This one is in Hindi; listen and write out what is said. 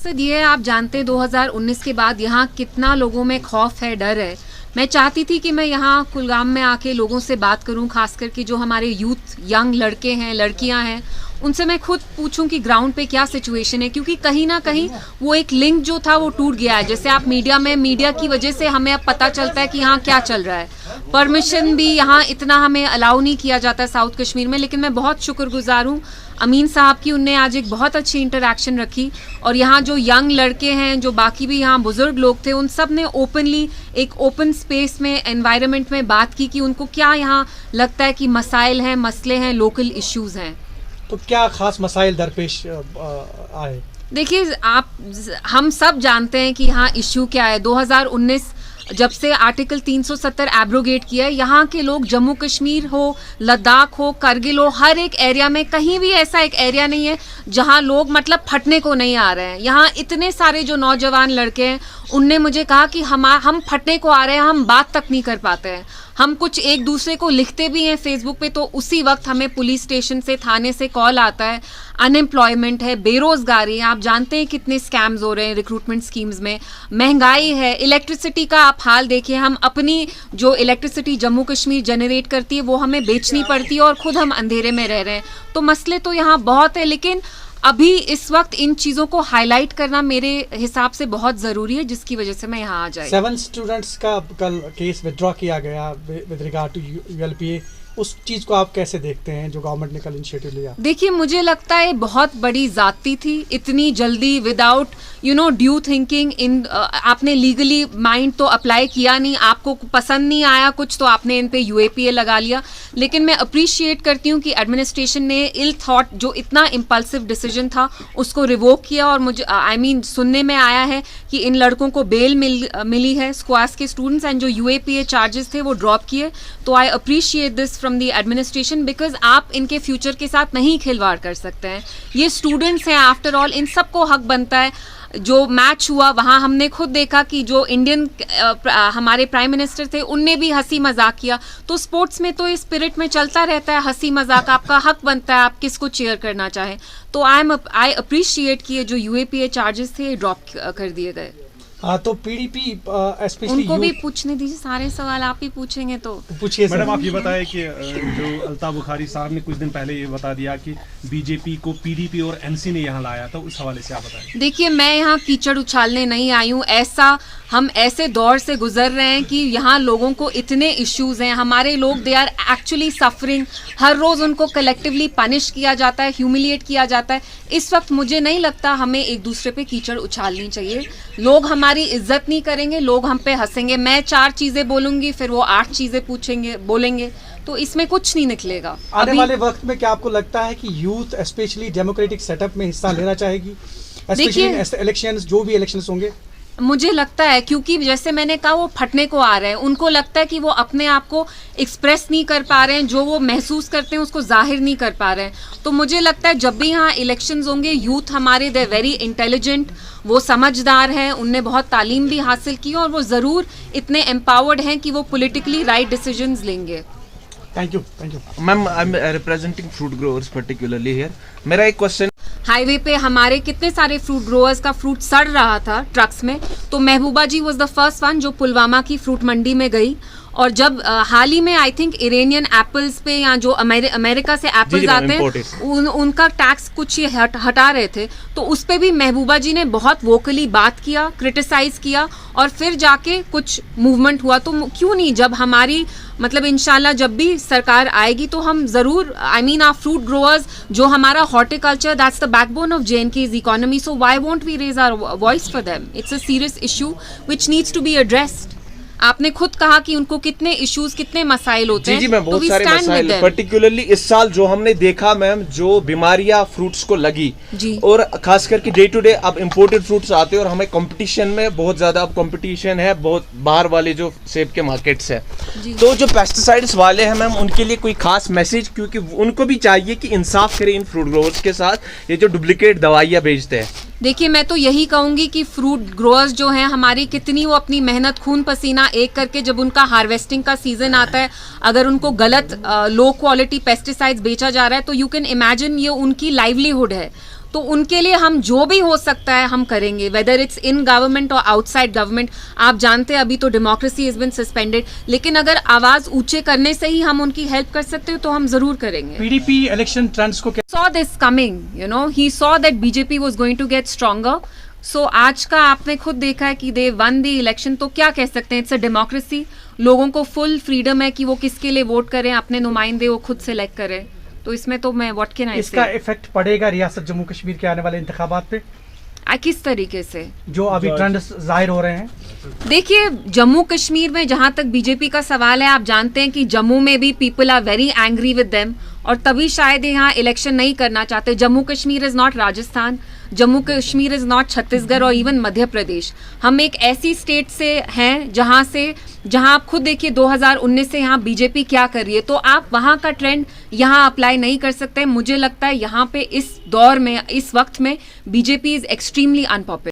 मकसद ये है, आप जानते हैं 2019 के बाद यहाँ कितना लोगों में खौफ है, डर है। मैं चाहती थी कि मैं यहाँ कुलगाम में आके लोगों से बात करूँ, खास करके जो हमारे यूथ यंग लड़के हैं, लड़कियाँ हैं, उनसे मैं खुद पूछूं कि ग्राउंड पे क्या सिचुएशन है, क्योंकि कहीं ना कहीं वो एक लिंक जो था वो टूट गया है। जैसे आप मीडिया की वजह से हमें अब पता चलता है कि यहाँ क्या चल रहा है। परमिशन भी यहाँ इतना हमें अलाउ नहीं किया जाता साउथ कश्मीर में, लेकिन मैं बहुत शुक्रगुजार हूँ अमीन साहब की। उनने आज एक बहुत अच्छी इंटरेक्शन रखी और यहाँ जो यंग लड़के हैं, जो बाकी भी यहाँ बुजुर्ग लोग थे, उन सब ने ओपनली एक ओपन स्पेस में, एनवायरनमेंट में बात की कि उनको क्या यहाँ लगता है कि मसाइल हैं, मसले हैं, लोकल इश्यूज हैं। तो क्या खास मसाइल दरपेश आए? देखिए, हम सब जानते हैं कि यहाँ इश्यू क्या है। 2019 जब से आर्टिकल 370 एब्रोगेट किया है, यहाँ के लोग जम्मू कश्मीर हो, लद्दाख हो, करगिल हो, हर एक एरिया में कहीं भी ऐसा एक एरिया नहीं है जहाँ लोग मतलब फटने को नहीं आ रहे हैं। यहाँ इतने सारे जो नौजवान लड़के हैं, उनने मुझे कहा कि हम फटने को आ रहे हैं, हम बात तक नहीं कर पाते हैं। हम कुछ एक दूसरे को लिखते भी हैं फेसबुक पे, तो उसी वक्त हमें पुलिस स्टेशन से, थाने से कॉल आता है। अनएम्प्लॉयमेंट है, बेरोजगारी है, आप जानते हैं कितने स्कैम्स हो रहे हैं रिक्रूटमेंट स्कीम्स में, महंगाई है, इलेक्ट्रिसिटी का आप हाल देखिए। हम अपनी जो इलेक्ट्रिसिटी जम्मू कश्मीर जनरेट करती है वो हमें बेचनी पड़ती है और खुद हम अंधेरे में रह रहे हैं। तो मसले तो यहाँ बहुत है, लेकिन अभी इस वक्त इन चीज़ों को हाईलाइट करना मेरे हिसाब से बहुत ज़रूरी है, जिसकी वजह से मैं यहाँ आ जाए। 7 स्टूडेंट्स का कल केस विड्रॉ किया गया विद रिगार्ड टू ULPA, उस चीज़ को आप कैसे देखते हैं जो गवर्नमेंट ने कल इनिशिएटिव लिया? देखिए, मुझे लगता है बहुत बड़ी ज़्यादती थी, इतनी जल्दी विदाउट ड्यू थिंकिंग। आपने लीगली माइंड तो अप्लाई किया नहीं, आपको पसंद नहीं आया कुछ तो आपने इन पे UAPA लगा लिया। लेकिन मैं अप्रिशिएट करती हूँ कि एडमिनिस्ट्रेशन ने इल थॉट, जो इतना इम्पल्सिव डिसीजन था, उसको रिवोक किया। और मुझे सुनने में आया है कि इन लड़कों को बेल मिली है, स्क्वास के स्टूडेंट्स, एंड जो UAPA चार्जेस थे वो ड्रॉप किए। तो I appreciate this from the administration, because आप इनके फ्यूचर के साथ नहीं खिलवाड़ कर सकते हैं। ये स्टूडेंट्स हैं आफ्टर ऑल, इन सबको हक बनता है। जो मैच हुआ वहाँ हमने खुद देखा कि जो इंडियन हमारे प्राइम मिनिस्टर थे, उनने भी हंसी मजाक किया। तो स्पोर्ट्स में तो इस स्पिरिट में चलता रहता है, हंसी मजाक, आपका हक बनता है आप किसको चीयर करना चाहें। तो आई अप्रिशिएट कि जो UAPA चार्जेस थे ड्रॉप कर दिए गए। तो PDP स्पेशली उनको भी पूछने दीजिए, सारे सवाल आप ही पूछेंगे तो पूछिए। मैडम, आप ये बताएं कि जो अल्ताफ बुखारी साहब ने कुछ दिन पहले ये बता दिया कि BJP को PDP और NC ने यहाँ लाया, तो उस हवाले से आप बताएं। देखिए, मैं यहाँ कीचड़ उछालने नहीं आई हूँ। हम ऐसे दौर से गुजर रहे हैं कि यहाँ लोगों को इतने इश्यूज हैं, हमारे लोग दे आर एक्चुअली सफरिंग। हर रोज़ उनको कलेक्टिवली पनिश किया जाता है, ह्यूमिलिएट किया जाता है। इस वक्त मुझे नहीं लगता हमें एक दूसरे पे कीचड़ उछालनी चाहिए। लोग हमारी इज्जत नहीं करेंगे, लोग हम पे हंसेंगे। मैं 4 चीज़ें बोलूँगी, फिर वो 8 चीज़ें बोलेंगे, तो इसमें कुछ नहीं निकलेगा। आने वाले वक्त में क्या आपको लगता है कि यूथ स्पेशली डेमोक्रेटिक सेटअप में हिस्सा लेना चाहेगी, स्पेशली इलेक्शंस, जो भी इलेक्शंस होंगे? मुझे लगता है, क्योंकि जैसे मैंने कहा, वो फटने को आ रहे हैं। उनको लगता है कि वो अपने आप को एक्सप्रेस नहीं कर पा रहे हैं, जो वो महसूस करते हैं उसको जाहिर नहीं कर पा रहे हैं। तो मुझे लगता है जब भी यहाँ इलेक्शंस होंगे, यूथ हमारे दे वेरी इंटेलिजेंट, वो समझदार हैं, उनने बहुत तालीम भी हासिल की और वो ज़रूर इतने एम्पावर्ड हैं कि वो पॉलिटिकली राइट डिसीजंस लेंगे। Thank you ma'am. I am representing fruit growers particularly here. मेरा एक क्वेश्चन, हाईवे पे हमारे कितने सारे फ्रूट ग्रोअर्स का फ्रूट सड़ रहा था ट्रक्स में, तो महबूबा जी वाज द फर्स्ट वन जो पुलवामा की फ्रूट मंडी में गई। और जब हाल ही में आई थिंक इरानियन एप्पल्स पे, या जो अमेरिका से एप्पल्स आते हैं, उनका टैक्स कुछ ये हटा रहे थे, तो उस पे भी महबूबा जी ने बहुत वोकली बात किया, क्रिटिसाइज किया, और फिर जाके कुछ मूवमेंट हुआ। तो क्यों नहीं, जब हमारी इंशाल्लाह जब भी सरकार आएगी तो हम ज़रूर, आर फ्रूट ग्रोअर्स, जो हमारा horticulture, that's the backbone of JNK's economy, so why won't we raise our voice for them? It's a serious issue which needs to be addressed. आपने खुद कहा कि उनको कितने इश्यूज, कितने मसाइल होते हैं। जी मैं बहुत सारे मसाइल, पर्टिकुलरली इस साल जो हमने देखा मैम, जो बीमारियां फ्रूट्स को लगी जी, और खास करके डे टू डे अब इम्पोर्टेड फ्रूट्स आते हैं और हमें कंपटीशन में बहुत ज्यादा अब कंपटीशन है, बहुत बाहर वाले जो सेब के मार्केट्स है। तो जो पेस्टिसाइड्स वाले हैं मैम, उनके लिए कोई खास मैसेज, क्योंकि उनको भी चाहिए कि इंसाफ करें इन फ्रूट ग्रोवर्स के साथ, ये जो डुप्लीकेट दवाइयाँ बेचते हैं। देखिए, मैं तो यही कहूँगी कि फ्रूट ग्रोअर्स जो हैं हमारी, कितनी वो अपनी मेहनत, खून पसीना एक करके, जब उनका हार्वेस्टिंग का सीजन आता है, अगर उनको गलत लो क्वालिटी पेस्टिसाइड्स बेचा जा रहा है, तो यू कैन इमेजिन ये उनकी लाइवलीहुड है। तो उनके लिए हम जो भी हो सकता है हम करेंगे, वेदर इट्स इन गवर्नमेंट और आउटसाइड गवर्नमेंट। आप जानते हैं अभी तो डेमोक्रेसी इज बिन सस्पेंडेड, लेकिन अगर आवाज ऊंचे करने से ही हम उनकी हेल्प कर सकते हो तो हम जरूर करेंगे। पीडीपी इलेक्शन ट्रेंड्स को saw this coming, you know, he saw that BJP was going to get stronger. So आज का आपने खुद देखा है कि they won the election, तो क्या कह सकते हैं, इट्स अ डेमोक्रेसी, लोगों को फुल फ्रीडम है कि वो किसके लिए वोट करें, अपने नुमाइंदे वो खुद सेलेक्ट करें, तो इसमें तो मैं व्हाट कैन आई इसका से। इफेक्ट पड़ेगा रियासत जम्मू कश्मीर के आने वाले इंतखाबात पे, किस तरीके से? जो अभी ट्रेंड जाहिर हो रहे हैं? देखिए, जम्मू कश्मीर में जहां तक बीजेपी का सवाल है, आप जानते हैं कि जम्मू में भी people are very angry with them, और तभी शायद यहाँ इलेक्शन नहीं करना चाहते। Jammu Kashmir is not Rajasthan, Jammu Kashmir is not Chhattisgarh और इवन मध्य प्रदेश। हम एक ऐसी स्टेट से हैं जहां आप खुद देखिए 2019 से यहाँ बीजेपी क्या कर रही है, तो आप वहां का ट्रेंड यहाँ अप्लाई नहीं कर सकते। मुझे लगता है यहाँ पे इस दौर में, इस वक्त में बीजेपी इज एक्सट्रीमली अनपॉपुलर।